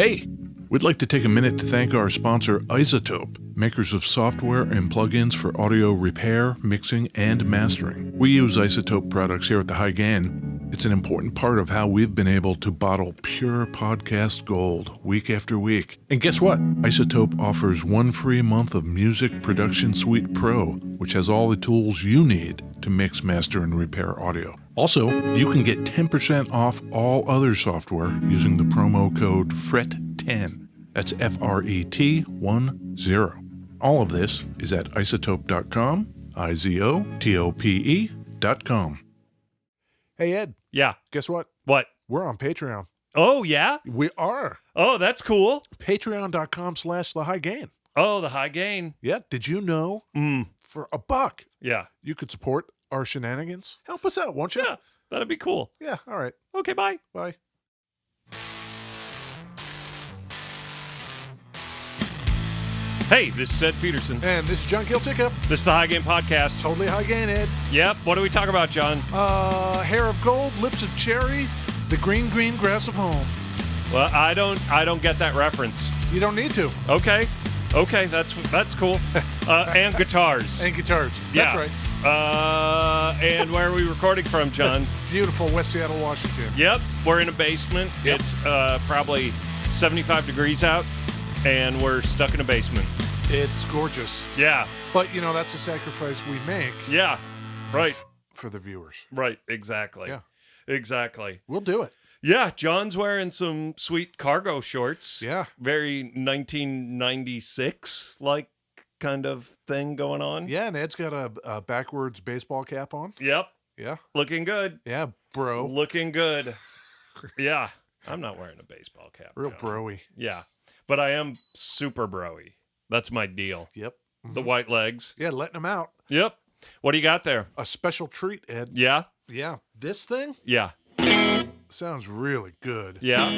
Hey, we'd like to take a minute to thank our sponsor, Isotope, makers of software and plugins for audio repair, mixing, and mastering. We use Isotope products here at the High Gain. It's an important part of how we've been able to bottle pure podcast gold week after week. And guess what? Isotope offers 1 free month of Music Production Suite Pro, which has all the tools you need to mix, master, and repair audio. Also, you can get 10% off all other software using the promo code FRET10. That's FRET10. All of this is at isotope.com, IZOTOPE.com. Hey, Ed. Yeah. Guess what? What? We're on Patreon. Oh, yeah? We are. Oh, that's cool. Patreon.com/The High Gain. Oh, the High Gain. Yeah. Did you know for $1 Yeah. you could support our shenanigans? Help us out, won't you? Yeah, that'd be cool. Yeah. All right. Okay, bye. Bye. Hey, this is Ed Peterson. And this is John Kiltickup. This is the High Gain Podcast. Totally High Gain, Ed. Yep. What do we talk about, John? Hair of gold, lips of cherry, the green grass of home. Well, I don't get that reference. You don't need to. Okay, that's cool. And guitars. And guitars. That's Yeah. right. And where are we recording from, John? Beautiful West Seattle, Washington. Yep. We're in a basement. Yep. It's probably 75 degrees out, and we're stuck in a basement. It's gorgeous. Yeah. But, that's a sacrifice we make Yeah. Right. for the viewers. Right. Exactly. Yeah. Exactly. We'll do it. Yeah. John's wearing some sweet cargo shorts. Yeah. Very 1996 like kind of thing going on. Yeah, and Ed's got a backwards baseball cap on. Yep. Yeah. Looking good. Yeah, bro. Looking good. Yeah. I'm not wearing a baseball cap. Real John. broy. Yeah. But I am super broy. That's my deal. Yep. Mm-hmm. The white legs. Yeah, letting them out. Yep. What do you got there? A special treat, Ed. Yeah? Yeah. This thing Yeah. sounds really good. Yeah.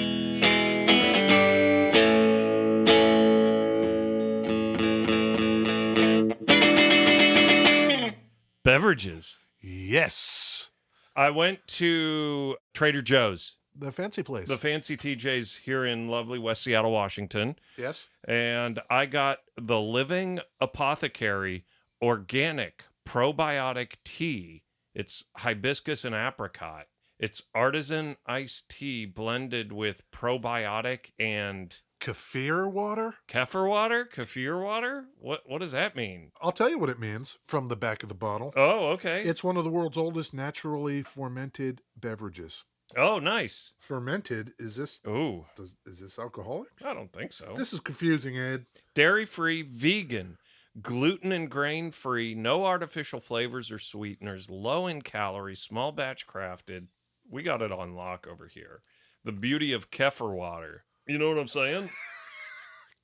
Beverages. Yes. I went to Trader Joe's, The fancy place. the fancy TJ's here in lovely West Seattle, Washington. Yes. And I got the Living Apothecary Organic Probiotic Tea. It's hibiscus and apricot. It's artisan iced tea blended with probiotic and Kefir water? kefir water? Kefir water? What does that mean? I'll tell you what it means from the back of the bottle. Oh, okay. It's one of the world's oldest naturally fermented beverages. Oh, nice. Fermented? Is this Ooh, is this alcoholic? I don't think so. This is confusing, Ed. Dairy-free, vegan, gluten and grain-free, no artificial flavors or sweeteners, low in calories, small batch crafted. We got it on lock over here. The beauty of kefir water. You know what I'm saying?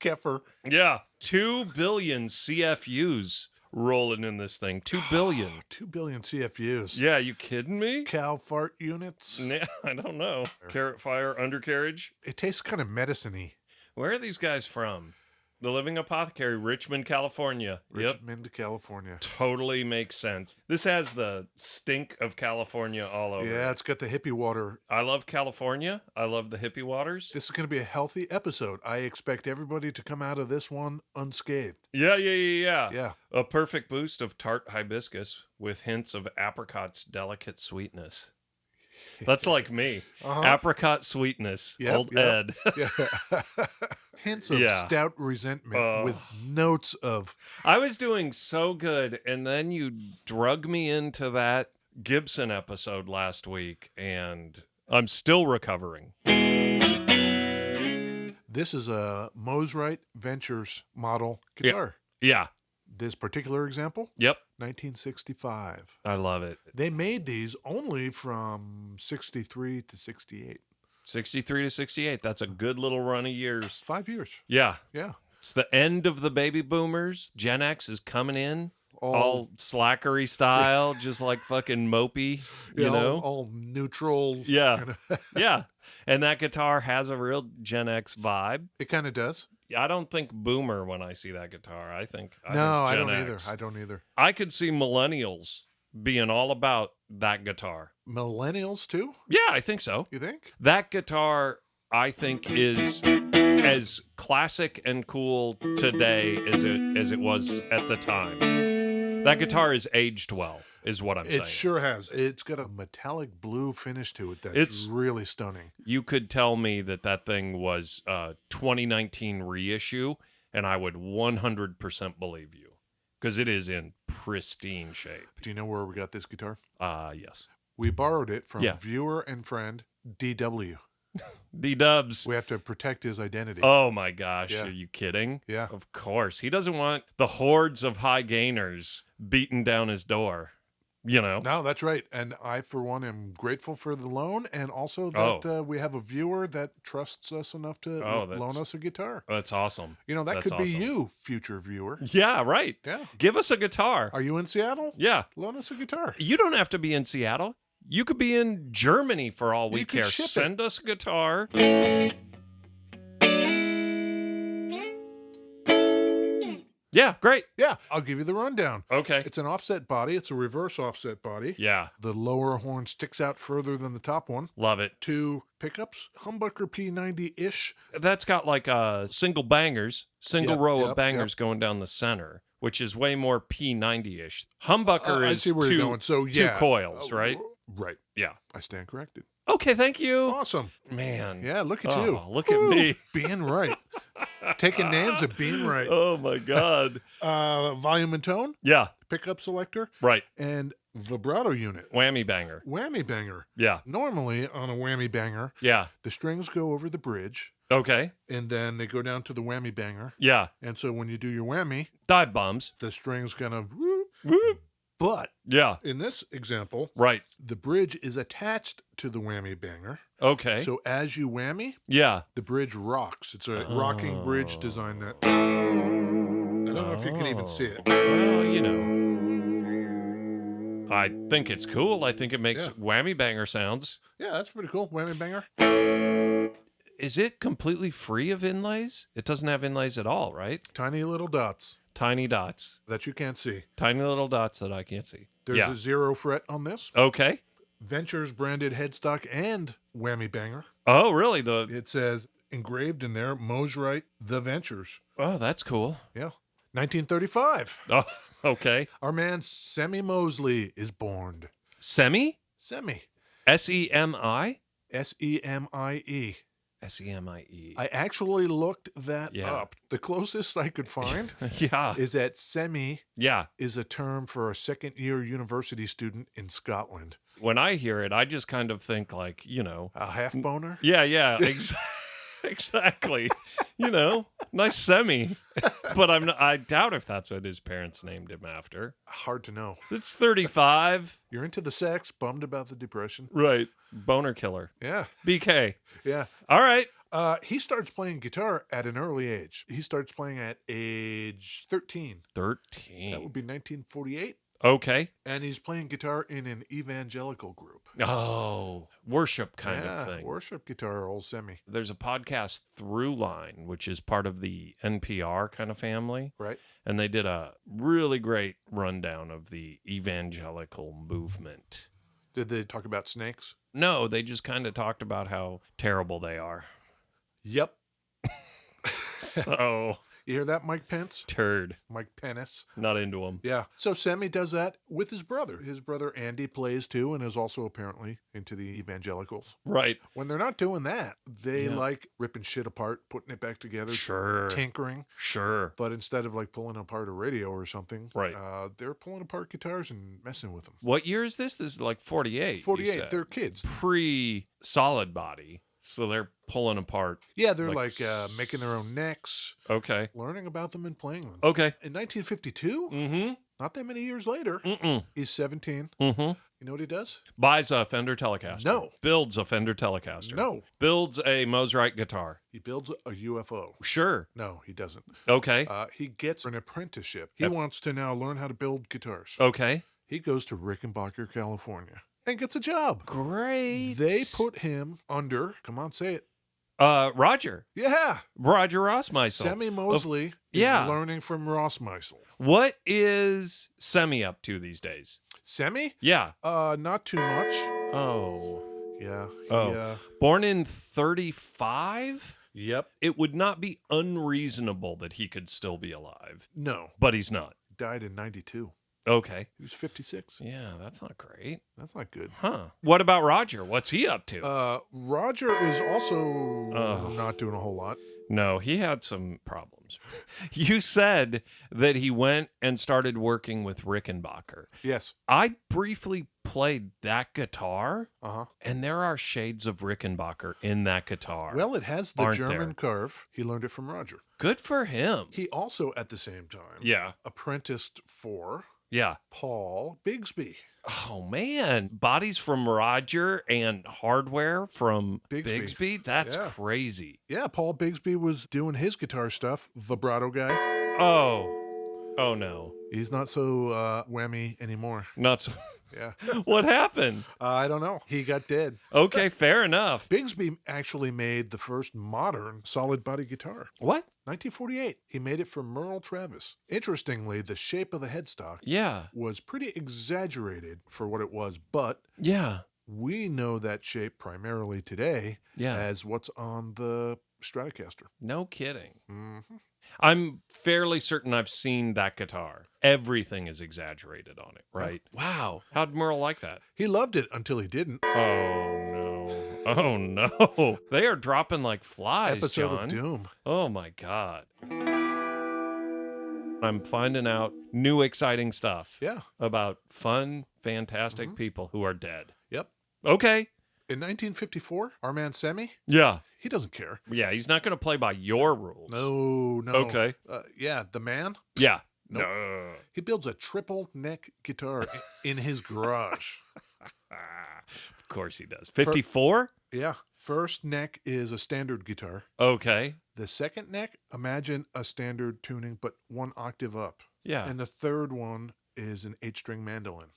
Kefir. Yeah. 2 billion CFUs rolling in this thing. 2 billion. 2 billion CFUs. Yeah, you kidding me? Cow fart units. Yeah, I don't know. Carrot fire undercarriage. It tastes kind of medicine-y. Where are these guys from? The Living Apothecary, Richmond, California. Yep. Richmond, California. Totally makes sense. This has the stink of California all over. Yeah, it. it's got the hippie water. I love California. I love the hippie waters. This is going to be a healthy episode. I expect everybody to come out of this one unscathed. Yeah. Yeah. A perfect boost of tart hibiscus with hints of apricot's delicate sweetness. That's like me. Uh-huh. Apricot sweetness. Yep, Old yep. Ed. Yeah. Hints of Yeah. stout resentment with notes of... I was doing so good, and then you drug me into that Gibson episode last week, and I'm still recovering. This is a Mosrite Ventures model guitar. Yeah. This particular example, Yep. 1965. I love it. They made these only from 63 to 68. 63 to 68. That's a good little run of years. 5 years. Yeah. Yeah. It's the end of the baby boomers. Gen X is coming in. All slackery style, just like fucking mopey, you know? All neutral. Yeah. Kinda. Yeah. And that guitar has a real Gen X vibe. It kind of does. I don't think boomer when I see that guitar. I think I Gen don't either. X. I don't either. I could see millennials being all about that guitar. Millennials too? Yeah, I think so. You think? That guitar, I think, is as classic and cool today as it was at the time. That guitar is aged well, is what I'm saying. It sure has. It's got a metallic blue finish to it that's It's really stunning. You could tell me that thing was a 2019 reissue, and I would 100% believe you, because it is in pristine shape. Do you know where we got this guitar? Yes. We borrowed it from Yeah. viewer and friend DW. D-dubs. We have to protect his identity. Oh my gosh, Yeah. are you kidding? Yeah. Of course. He doesn't want the hordes of high gainers beating down his door, you know? No, that's right. And I, for one, am grateful for the loan, and also that we have a viewer that trusts us enough to loan us a guitar. That's awesome. You know, that That's could be awesome. you, future viewer. Yeah, right. Yeah. Give us a guitar. Are you in Seattle? Yeah. Loan us a guitar. You don't have to be in Seattle. You could be in Germany for all we You could care. ship it. Send us a guitar. Yeah, great. Yeah, I'll give you the rundown. Okay. It's an offset body. It's a reverse offset body. Yeah, The lower horn sticks out further than the top one. love it. 2 pickups, humbucker P90-ish. That's got like single bangers, single Yep, row yep, of bangers going down the center, which is way more P90-ish. Humbucker I is see where you're going. So, two yeah. coils, right? Right. Yeah. I stand corrected. Okay, thank you. Awesome. Man. Yeah, look at Oh, you. look at me. Being right. Taking names and being right. Oh, my God. Volume and tone, Yeah, pickup selector, right. and vibrato unit. Whammy banger. Whammy banger. Yeah, Normally, on a whammy banger, yeah. the strings go over the bridge, Okay. and then they go down to the whammy banger. Yeah. And so when you do your whammy, Dive bombs. the strings kind of whoop. Whoop. But Yeah, in this example, right. the bridge is attached to the whammy banger. Okay. So as you whammy, Yeah. the bridge rocks. It's a rocking bridge design that I don't know if you can even see it. Well, you know. I think it's cool. I think it makes Yeah. whammy banger sounds. Yeah, that's pretty cool. Whammy banger. Is it completely free of inlays? It doesn't have inlays at all, right? Tiny little dots Tiny dots. that you can't see. Tiny little dots that I can't see. There's Yeah. a 0 fret on this. Okay. Ventures branded headstock and whammy banger. Oh, really? It says engraved in there, Mosrite, The Ventures. Oh, that's cool. Yeah. 1935. Oh, okay. Our man Semi Mosley is born. Semi? Semi. S-E-M-I? Semie. S-E-M-I-E. I actually looked that Yeah. up. The closest I could find Yeah. is that semi Yeah. is a term for a second-year university student in Scotland. When I hear it, I just kind of think like, you know. A half boner? Yeah, yeah. Exactly. You know, nice semi. But I doubt if that's what his parents named him after. Hard to know. It's 35. You're into the sex, bummed about the depression. Right. Boner killer. Yeah, BK. yeah. All right. He starts playing guitar at an early age. He starts playing at age 13. 13. That would be 1948. Okay. And he's playing guitar in an evangelical group. Oh, worship kind Yeah, of thing. worship guitar, old Semi. There's a podcast, Throughline, which is part of the NPR kind of family. Right? And they did a really great rundown of the evangelical movement. Did they talk about snakes? No, they just kind of talked about how terrible they are. Yep. So, You hear that, Mike Pence? turd. Mike Pence. Not into them. Yeah. So Semi does that with his brother. His brother Andy plays too and is also apparently into the evangelicals. Right. When they're not doing that, they Yeah. like ripping shit apart, putting it back together, Sure. tinkering. Sure. But instead of like pulling apart a radio or something, Right. They're pulling apart guitars and messing with them. What year is this? This is like 48. you 48. said. They're kids. Pre-solid body. So they're pulling apart. Yeah, they're Like like making their own necks, Okay. learning about them and playing them. Okay. In 1952, Mm-hmm. not that many years later, Mm-mm. he's 17. Mm-hmm. You know what he does? Buys a Fender Telecaster. No. Builds a Fender Telecaster. No. Builds a Mosrite guitar. He builds a UFO. Sure. No, he doesn't. Okay. He gets an apprenticeship. He wants to now learn how to build guitars. Okay. He goes to Rickenbacker, California, and gets a job. Great. They put him under, come on, say it. Roger. Yeah. Roger Rossmeisel. Semi Mosley is yeah. learning from Ross Meisel. What is Semi up to these days? Semi? Yeah. Not too much. Oh. Yeah. Oh. Born in 35? Yep. It would not be unreasonable that he could still be alive, No. but he's not. Died in 92. Okay. He was 56. Yeah, that's not great. That's not good. Huh. What about Roger? What's he up to? Roger is also Ugh. not doing a whole lot. No, he had some problems. You said that he went and started working with Rickenbacker. Yes. I briefly played that guitar, Uh-huh. and there are shades of Rickenbacker in that guitar. Well, it has the Aren't German there? curve. He learned it from Roger. Good for him. He also, at the same time, Yeah. apprenticed for Yeah. Paul Bigsby. Oh, man. Bodies from Roger and hardware from Bigsby. Bigsby? That's Yeah. crazy. Yeah, Paul Bigsby was doing his guitar stuff. Vibrato guy. Oh. Oh, no. He's not so whammy anymore. Not so. Yeah. What happened? I don't know. He got dead. Okay, fair enough. Bigsby actually made the first modern solid body guitar. What? 1948. He made it for Merle Travis. Interestingly, the shape of the headstock Yeah. was pretty exaggerated for what it was, but Yeah. we know that shape primarily today Yeah. as what's on the Stratocaster. No kidding. Mm-hmm. I'm fairly certain I've seen that guitar. Everything is exaggerated on it, right? Wow. How'd Merle like that? He loved it until he didn't. Oh, no. Oh, no. They are dropping like flies, Episode John. of Doom. Oh, my God. I'm finding out new exciting stuff Yeah. about fun, fantastic people who are dead. Yep. Okay. In 1954, our man Semi, Yeah. he doesn't care. Yeah, he's not going to play by your rules. No. Okay. Yeah, the man, Yeah. Nope. No. he builds a triple neck guitar in his garage. Of course he does. 54? Yeah. First neck is a standard guitar. Okay. The second neck, imagine a standard tuning, but one octave up. Yeah. And the third one is an 8-string mandolin.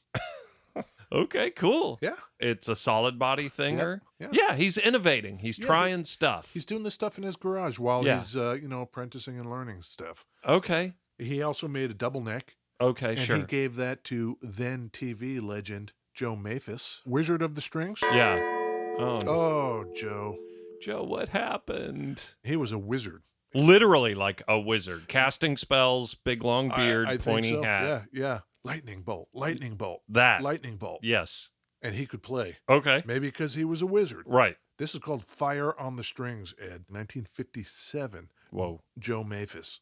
Okay, cool. Yeah. It's a solid body thinger. Yeah. Yeah, he's innovating. He's Yeah, trying stuff. He's doing this stuff in his garage while Yeah. he's, apprenticing and learning stuff. Okay. He also made a double neck. Okay, And sure. he gave that to then TV legend Joe Maphis, Wizard of the Strings. Yeah. Oh, Oh, Joe. Joe, what happened? He was a wizard. Literally like a wizard. Casting spells, big long beard, I think pointy so. hat. Yeah. Lightning bolt. Lightning bolt. That. Lightning bolt. Yes. And he could play. Okay. Maybe because he was a wizard. Right. This is called Fire on the Strings, Ed. 1957. Whoa. Joe Maphis.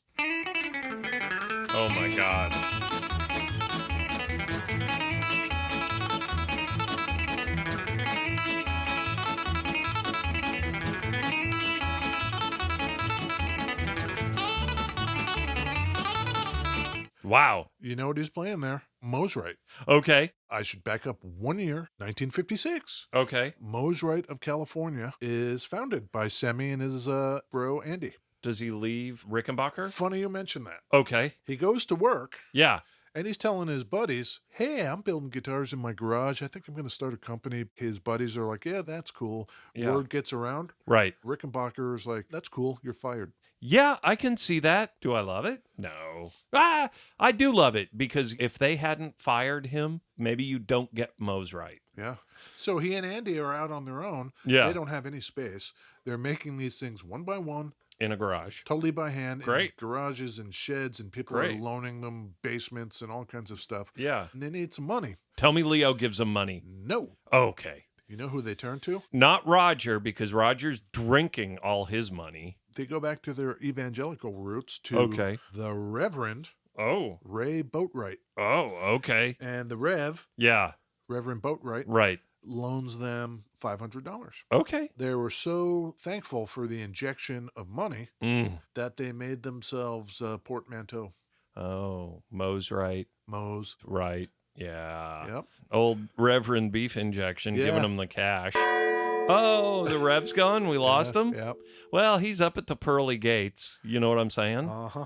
Oh, my God. Wow. You know what he's playing there? Mosrite. Okay. I should back up 1 year, 1956. Okay. Mosrite of California is founded by Semi and his bro, Andy. Does he leave Rickenbacker? Funny you mention that. Okay. He goes to work Yeah. and he's telling his buddies, hey, I'm building guitars in my garage. I think I'm going to start a company. His buddies are like, yeah, that's cool. Yeah. Word gets around. Right. Rickenbacker is like, that's cool. You're fired. Yeah, I can see that. Do I love it? No. I do love it because if they hadn't fired him, maybe you don't get Mosrite. Yeah. So he and Andy are out on their own. Yeah. They don't have any space. They're making these things one by one, In a garage. totally by hand. Great. In garages and sheds, and people Great. are loaning them basements and all kinds of stuff. Yeah. And they need some money. Tell me Leo gives them money. No. Okay. You know who they turn to? Not Roger, because Roger's drinking all his money. They go back to their evangelical roots to Okay. the Reverend Oh. Ray Boatwright. Oh, okay. And the Rev, Yeah. Reverend Boatwright, Right. loans them $500. Okay. They were so thankful for the injection of money that they made themselves a portmanteau. Oh, Mosrite. Mose. Right. Yeah. Yep. Old Reverend Beef Injection Yeah. giving him the cash. Oh, the Rev's gone? We lost him? Yep. Well, he's up at the pearly gates. You know what I'm saying? Uh-huh.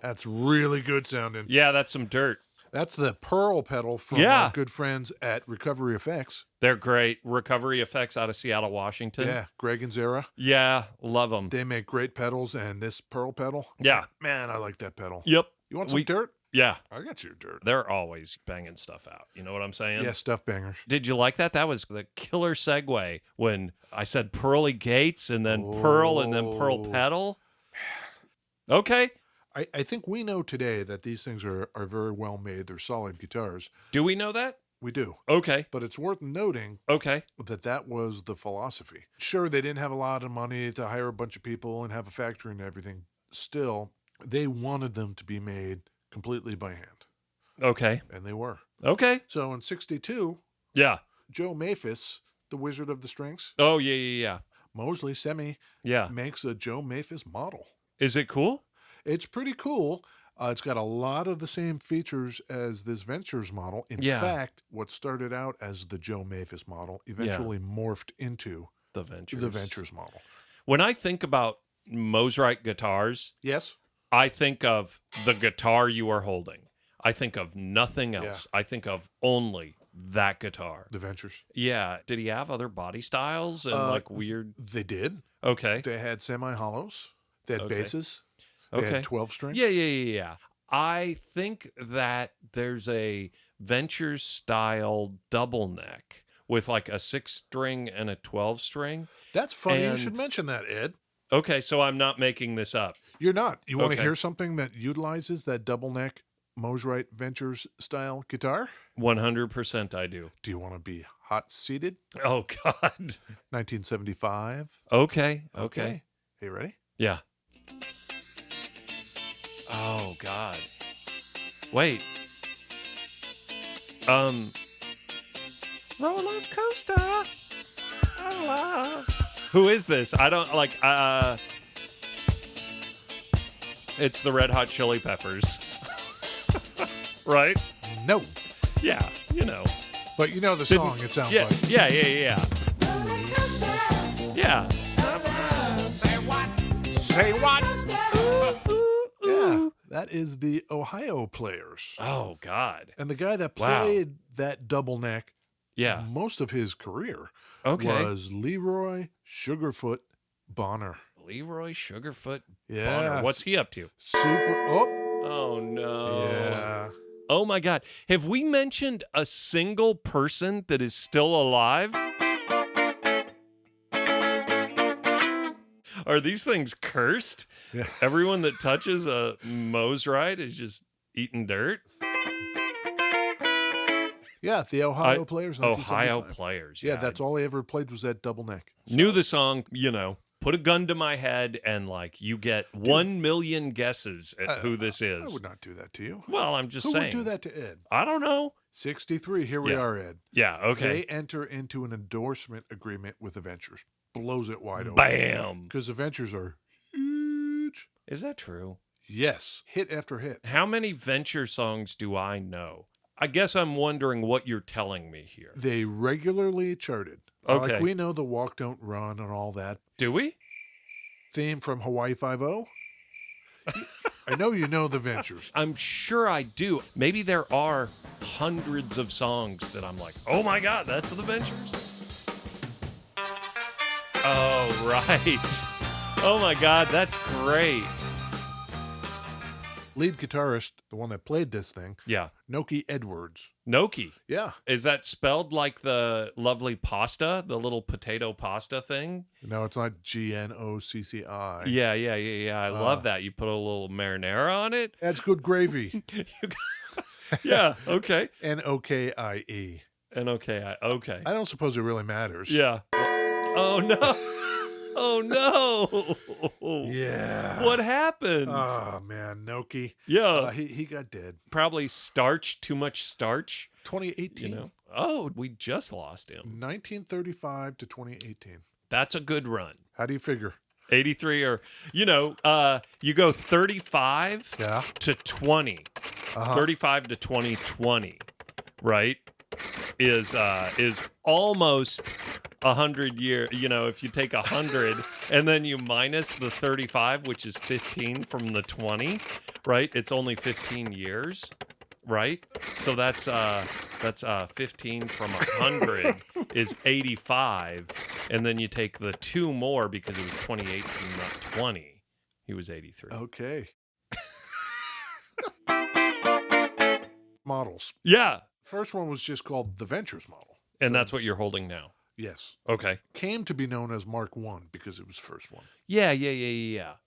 That's really good sounding. Yeah, that's some dirt. That's the Pearl pedal from Yeah. our good friends at Recovery Effects. They're great. Recovery Effects out of Seattle, Washington. Yeah, Greg and Zara. Yeah, love them. They make great pedals, and this Pearl pedal. Yeah. Man, I like that pedal. Yep. You want some dirt? Yeah. I got your dirt. They're always banging stuff out. You know what I'm saying? Yeah, stuff bangers. Did you like that? That was the killer segue when I said Pearly Gates and then Pearl and then Pearl Pedal. Okay. I think we know today that these things are very well made. They're solid guitars. Do we know that? We do. Okay. But it's worth noting that was the philosophy. Sure, they didn't have a lot of money to hire a bunch of people and have a factory and everything. Still, they wanted them to be made completely by hand. Okay. And they were. Okay. So in 1962, Yeah. Joe Maphis, the Wizard of the Strings. Oh, yeah. Mosley Semi makes a Joe Maphis model. Is it cool? It's pretty cool. It's got a lot of the same features as this Ventures model. In fact, what started out as the Joe Maphis model eventually morphed into the Ventures model. When I think about Mosrite guitars, yes, I think of the guitar you are holding. I think of nothing else. I think of only that guitar. The Ventures. Yeah. Did he have other body styles and like weird? They did. Okay. They had semi-hollows. They had basses. They Okay. had 12 strings. Yeah. I think that there's a Ventures style double neck with like a 6-string and a 12-string. That's funny. You should mention that, Ed. Okay, so I'm not making this up. You're not. You want to hear something that utilizes that double neck Mosrite Ventures style guitar? 100% I do. Do you want to be hot seated? Oh, God. 1975. Okay. Hey, you ready? Yeah. Oh, God. Wait. Roller coaster. Oh, who is this? I don't like. It's the Red Hot Chili Peppers, right? No. Yeah, you know. But you know the song. It sounds like. Yeah. Yeah. Say what? Yeah, that is the Ohio Players. Oh, God. And the guy that played that double neck most of his career was Leroy Sugarfoot Bonner. Leroy Sugarfoot Yeah. Bonner. What's he up to? Oh, no. Yeah. Oh, my God. Have we mentioned a single person that is still alive? Are these things cursed? Yeah. Everyone that touches a Mosrite is just eating dirt? Yeah, the Ohio Players. Ohio Players. Yeah, that's all I ever played was that double neck. Knew the song, put a gun to my head and like you get 1 million guesses at who this is. I would not do that to you. Well, I'm just saying. Who would do that to Ed? I don't know. 1963, here we are, Ed. Yeah, okay. They enter into an endorsement agreement with the Ventures. Blows it wide open. Bam. Because the Ventures are huge. Is that true? Yes. Hit after hit. How many Venture songs do I know? I guess I'm wondering what you're telling me here. They regularly charted. Okay. Like we know the Walk, Don't Run and all that. Do we? Theme from Hawaii Five-0. I know you know the Ventures. I'm sure I do. Maybe there are hundreds of songs that I'm like, oh my God, that's the Ventures. Oh, right. Oh my God, that's great. Lead guitarist, the one that played this thing, Yeah. Noki Edwards. Noki. Yeah. Is that spelled like the lovely pasta, the little potato pasta thing? No, it's not Gnocci. Yeah. I love that. You put a little marinara on it. That's good gravy. Yeah, okay. Nokie. Okay. I don't suppose it really matters. Yeah. Oh, no. Oh, no. Yeah. What happened? Oh, man. Noki. Yeah. He got dead. Probably starch, too much starch. 2018. Oh, we just lost him. 1935 to 2018. That's a good run. How do you figure? 83 or, you go 35 to 20. 35 to 2020, right? Is almost 100 years. If you take 100 and then you minus the 35, which is 15 from the 20, right? It's only 15 years, right? So that's 15 from 100 is 85, and then you take the 2 more because it was 2018, not 20. He was 83. Okay. models. Yeah. First one was just called the Ventures model. And that's what you're holding now. Yes. Okay. Came to be known as Mark 1 because it was the first one. Yeah.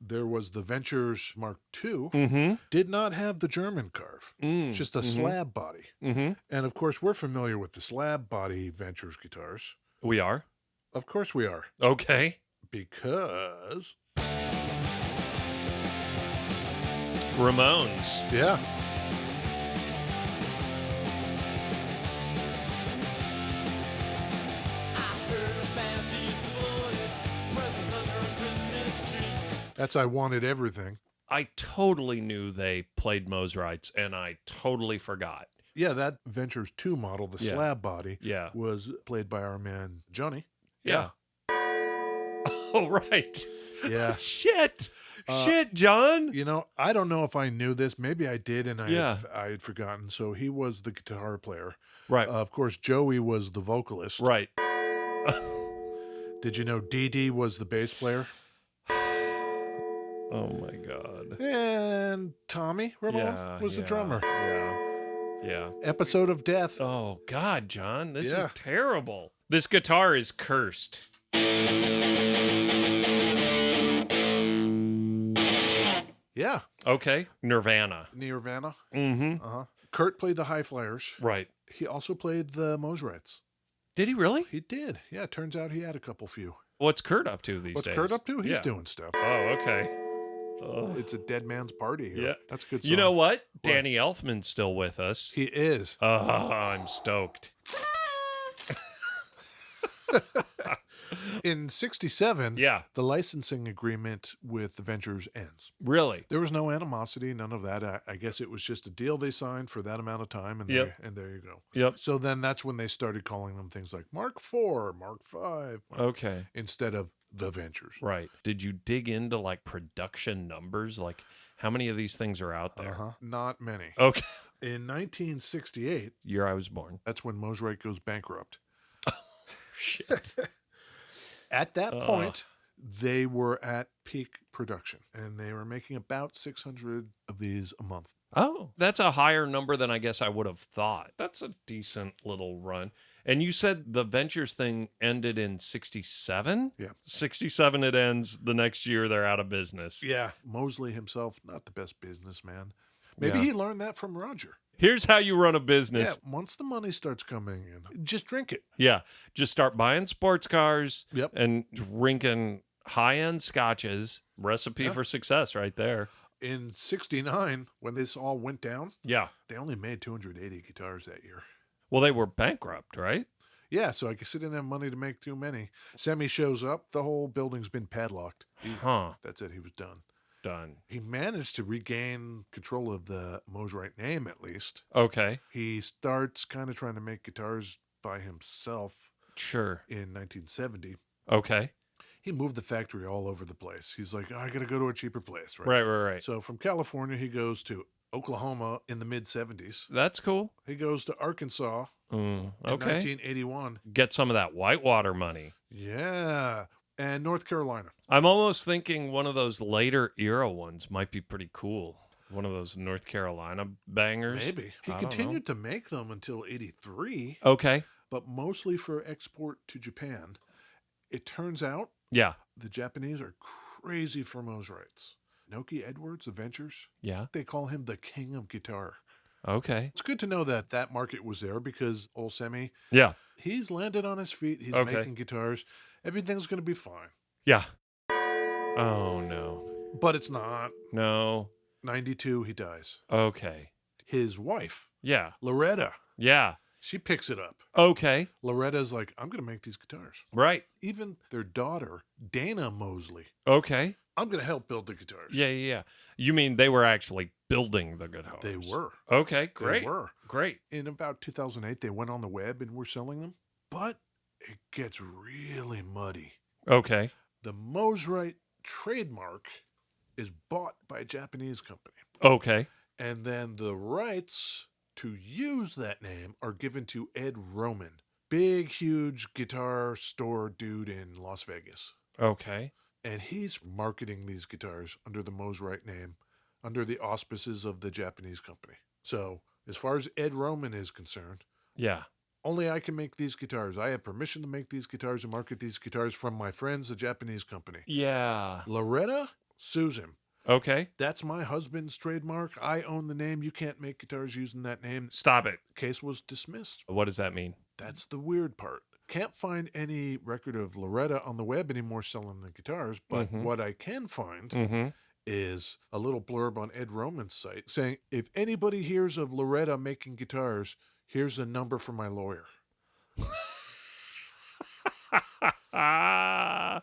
There was the Ventures Mark 2. Mm-hmm. Did not have the German carve. It's just a slab body. Mm-hmm. And of course, we're familiar with the slab body Ventures guitars. We are? Of course we are. Okay. Because... Ramones. Yeah. That's I Wanted Everything. I totally knew they played Mosrites, and I totally forgot. Yeah, that Ventures 2 model, the slab body, was played by our man Johnny. Yeah. Oh, right. Yeah. Shit, John. You know, I don't know if I knew this. Maybe I did, and I had forgotten. So he was the guitar player. Right. Of course, Joey was the vocalist. Right. Did you know Dee Dee was the bass player? Oh, my God. And Tommy Ramone was the drummer. Yeah. Episode of Death. Oh, God, John. This is terrible. This guitar is cursed. Yeah. Okay. Nirvana. Mm-hmm. Kurt played the High Flyers. Right. He also played the Mosrites. Did he really? He did. Yeah, it turns out he had a few. What's Kurt up to these days? What's Kurt up to? He's doing stuff. Oh, okay. It's a dead man's party here. Yeah. That's a good song. You know what? Danny Elfman's still with us. He is. I'm stoked. In 67, Yeah. the licensing agreement with the Ventures ends. Really? There was no animosity, none of that. I guess it was just a deal they signed for that amount of time, and, and there you go. Yep. So then that's when they started calling them things like Mark 4, Mark 5. Okay. Instead of the Ventures. Right. Did you dig into like production numbers? Like how many of these things are out there? Not many. Okay. In 1968, year I was born. That's when Mosrite goes bankrupt. Shit. At that point, they were at peak production, and they were making about 600 of these a month. Oh, that's a higher number than I guess I would have thought. That's a decent little run. And you said the Ventures thing ended in 67? Yeah. 67 it ends. The next year they're out of business. Yeah. Mosley himself, not the best businessman. Maybe he learned that from Roger. Here's how you run a business. Yeah, once the money starts coming in, just drink it. Yeah, just start buying sports cars Yep. and drinking high-end scotches. Recipe for success right there. In 69, when this all went down, they only made 280 guitars that year. Well, they were bankrupt, right? Yeah, so I guess they didn't have money to make too many. Semi shows up, the whole building's been padlocked. That's it, he was done. He managed to regain control of the Mosrite name, at least. Okay. He starts kind of trying to make guitars by himself. Sure. In 1970. Okay. He moved the factory all over the place. He's like, I got to go to a cheaper place, right? Right. So from California, he goes to Oklahoma in the mid-70s. That's cool. He goes to Arkansas in 1981. Get some of that Whitewater money. Yeah. And North Carolina. I'm almost thinking one of those later era ones might be pretty cool. One of those North Carolina bangers. Maybe. He continued to make them until 83. Okay. But mostly for export to Japan. It turns out the Japanese are crazy for Mosrites. Noki Edwards, the Ventures, they call him the king of guitar. Okay. It's good to know that that market was there because old Semi, he's landed on his feet. He's making guitars. Everything's going to be fine. Yeah. Oh, no. But it's not. No. 92, he dies. Okay. His wife, Loretta, she picks it up. Okay. Loretta's like, I'm going to make these guitars. Right. Even their daughter, Dana Mosley. Okay. I'm going to help build the guitars. Yeah. You mean they were actually building the guitars? They were. Okay, great. They were. Great. In about 2008, they went on the web and were selling them. But it gets really muddy. Okay. The Mosrite trademark is bought by a Japanese company. Okay. And then the rights to use that name are given to Ed Roman, big, huge guitar store dude in Las Vegas. Okay. And he's marketing these guitars under the Mosrite name, under the auspices of the Japanese company. So As far as Ed Roman is concerned, Yeah. only I can make these guitars. I have permission to make these guitars and market these guitars from my friends, a Japanese company. Yeah. Loretta sues him. Okay. That's my husband's trademark. I own the name. You can't make guitars using that name. Stop it. Case was dismissed. What does that mean? That's the weird part. Can't find any record of Loretta on the web anymore selling the guitars, but what I can find is a little blurb on Ed Roman's site saying, if anybody hears of Loretta making guitars, here's a number for my lawyer.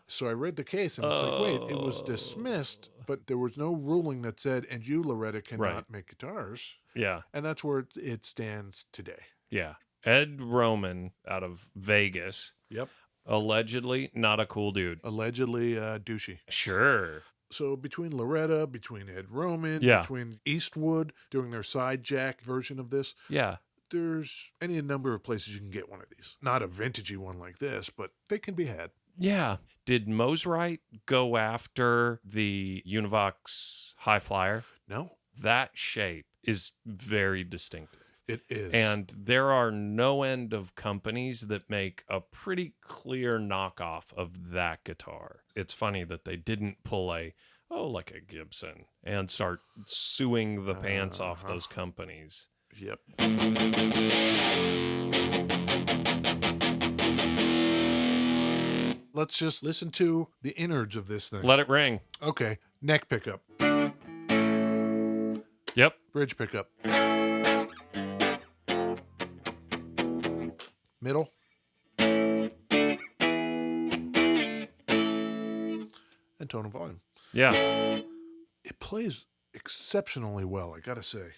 So I read the case, and it's like, wait, it was dismissed, but there was no ruling that said, and you, Loretta, cannot make guitars. Yeah. And that's where it stands today. Yeah. Ed Roman out of Vegas. Yep. Allegedly not a cool dude. Allegedly douchey. Sure. So between Loretta, between Ed Roman, between Eastwood doing their side jack version of this, there's any number of places you can get one of these. Not a vintagey one like this, but they can be had. Yeah. Did Mosrite go after the Univox High Flyer? No. That shape is very distinctive. It is. And there are no end of companies that make a pretty clear knockoff of that guitar. It's funny that they didn't pull like a Gibson and start suing the pants off those companies. Yep. Let's just listen to the innards of this thing. Let it ring. Okay. Neck pickup. Yep. Bridge pickup. Middle. And tone and volume. Yeah. It plays exceptionally well, I gotta say.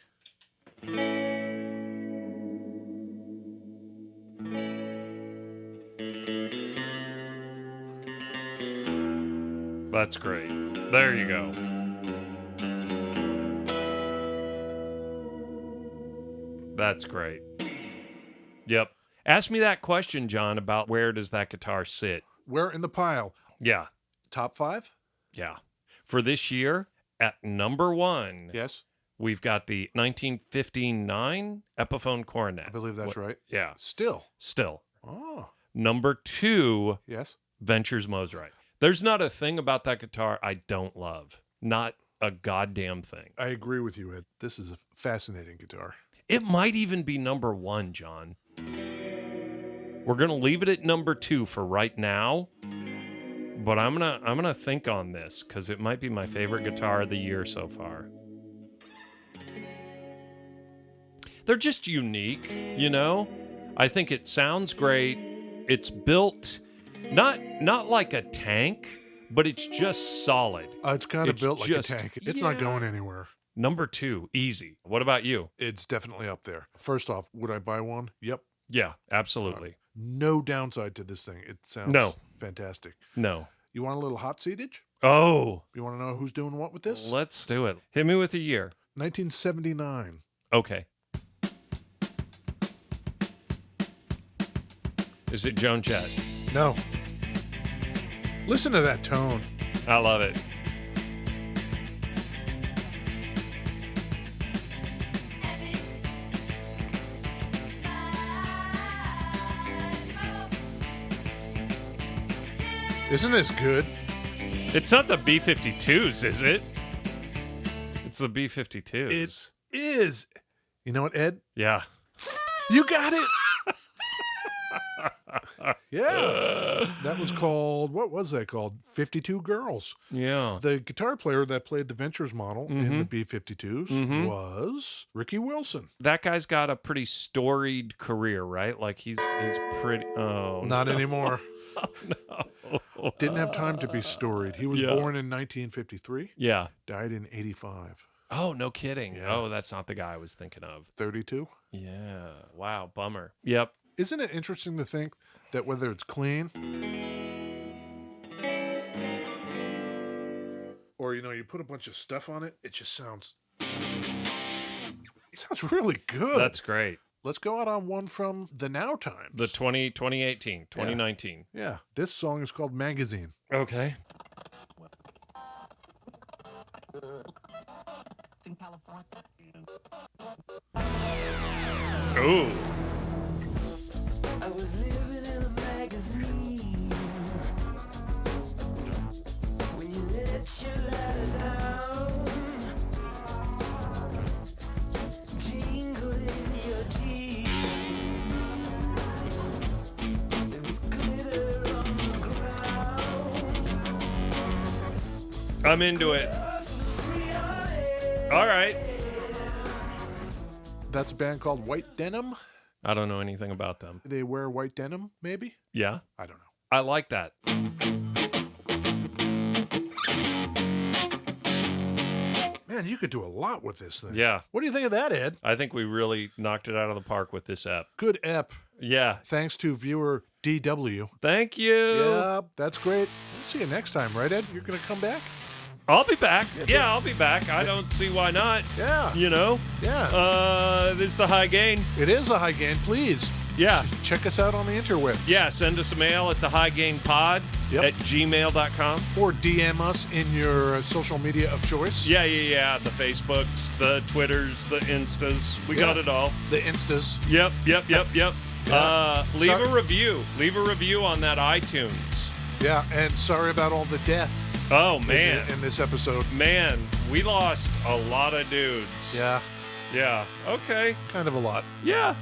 That's great. There you go. That's great. Yep. Ask me that question, John, about where does that guitar sit? Where in the pile? Yeah. Top 5? Yeah. For this year, at number 1, Yes. we've got the 1959 Epiphone Coronet. I believe that's right. Yeah. Still. Oh. Number 2, Yes. Ventures Mosrite. There's not a thing about that guitar I don't love. Not a goddamn thing. I agree with you, Ed. This is a fascinating guitar. It might even be number 1, John. We're going to leave it at number 2 for right now. But I'm going to think on this cuz it might be my favorite guitar of the year so far. They're just unique, you know? I think it sounds great. It's built not like a tank, but it's just solid. It's kind of built like a tank. It's not going anywhere. Number 2, easy. What about you? It's definitely up there. First off, would I buy one? Yep. Yeah, absolutely. No downside to this thing. It sounds fantastic. No. You want a little hot seatage? Oh. You want to know who's doing what with this? Let's do it. Hit me with a year. 1979. Okay. Is it Joan Jett? No. Listen to that tone. I love it. Isn't this good? It's not the B-52s, is it? It's the B-52s. It is. You know what, Ed? Yeah. You got it. Yeah. That was called, what was that called? 52 Girls. Yeah. The guitar player that played the Ventures model in the B-52s was Ricky Wilson. That guy's got a pretty storied career, right? Like he's pretty... Oh, Not no. anymore. No. Didn't have time to be storied. He was born in 1953. Yeah. Died in 85. Oh, no kidding. Yeah. Oh, that's not the guy I was thinking of. 32. Yeah. Wow. Bummer. Yep. Isn't it interesting to think that whether it's clean or, you put a bunch of stuff on it, it just sounds... It sounds really good. That's great. Let's go out on one from the Now Times. The 2018, 2019. Yeah. This song is called Magazine. Okay. In California. Ooh. I was living in a magazine when you let your ladder down, jingle in your teeth. There was glitter on the ground. I'm into it. Free on air. All right. That's a band called White Denim. I don't know anything about them. They wear white denim, maybe? Yeah. I don't know. I like that. Man, you could do a lot with this thing. Yeah. What do you think of that, Ed? I think we really knocked it out of the park with this app. Good ep. Yeah. Thanks to viewer DW. Thank you. Yeah, that's great. We'll see you next time, right, Ed? You're going to come back? I'll be back. Yeah, I'll be back. I don't see why not. Yeah. You know? Yeah. This is the High Gain. It is a high gain. Please. Yeah. Check us out on the interwebs. Yeah, send us a mail at thehighgainpod Yep. at gmail.com. Or DM us in your social media of choice. Yeah. The Facebooks, the Twitters, the Instas. We got it all. The Instas. Yep. Yeah. Leave Sorry. a review. Leave a review on that iTunes. Yeah, and sorry about all the death Oh, man. in this episode. Man, we lost a lot of dudes. Yeah, Yeah. Okay. kind of a lot. Yeah.